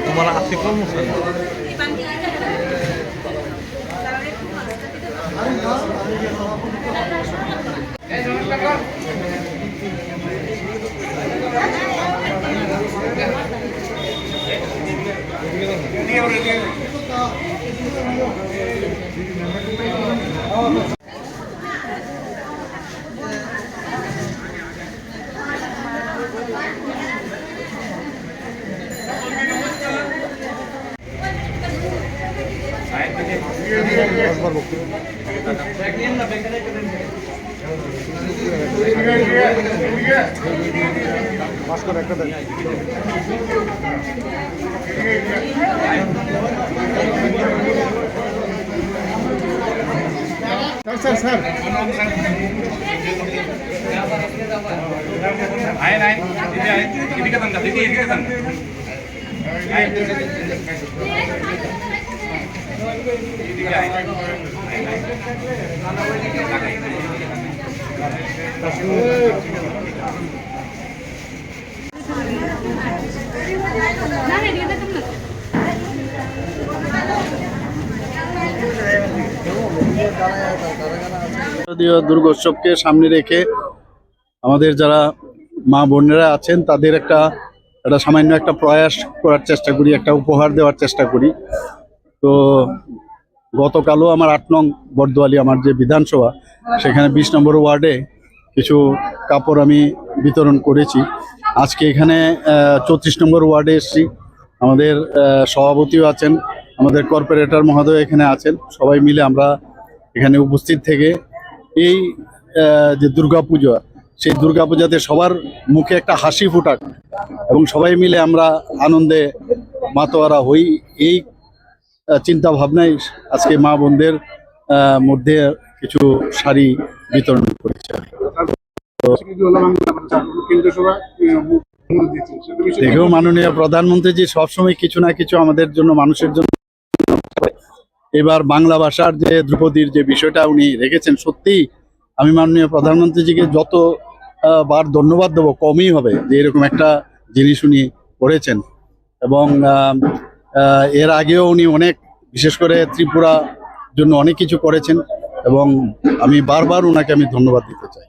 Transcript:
तुम्हाला हाती कोण सर आहे नाही तिथे आहे किती का सांगा तिथे किती का सांगा দুর্গোৎসবকে সামনে রেখে আমাদের যারা মা বোনেরা আছেন তাদের একটা সামান্য একটা প্রয়াস করার চেষ্টা করি, একটা উপহার দেওয়ার চেষ্টা করি। তো গতকালও আমার ৮ নং বরদোয়ালি আমার যে বিধানসভা, সেখানে ২০ নম্বর ওয়ার্ডে কিছু কাপড় আমি বিতরণ করেছি। আজকে এখানে ৩৪ নম্বর ওয়ার্ডে এসেছি। আমাদের সভাপতিও আছেন, আমাদের কর্পোরেটর মহোদয় এখানে আছেন। সবাই মিলে আমরা এখানে উপস্থিত থেকে এই যে দুর্গাপূজা, সেই দুর্গাপূজাতে সবার মুখে একটা হাসি ফুটাক এবং সবাই মিলে আমরা আনন্দে মাতোয়ারা হই, এই চিন্তা ভাবনায় আজকে মা বোনদের মধ্যে কিছু শাড়ি বিতরণ করেছে। দেখেও মাননীয় প্রধানমন্ত্রীজি সবসময় কিছু না কিছু আমাদের জন্য, মানুষের জন্য। এবার বাংলা ভাষার যে ধ্রুপদীর যে বিষয়টা উনি রেখেছেন, সত্যিই আমি মাননীয় প্রধানমন্ত্রীজিকে যত বার ধন্যবাদ দেবো কমই হবে যে এরকম একটা জিনিস উনি করেছেন। এবং এর আগেও উনি অনেক, বিশেষ করে ত্রিপুরা জন্য অনেক কিছু করেছেন এবং আমি বারবার ওনাকে আমি ধন্যবাদ দিতে চাই।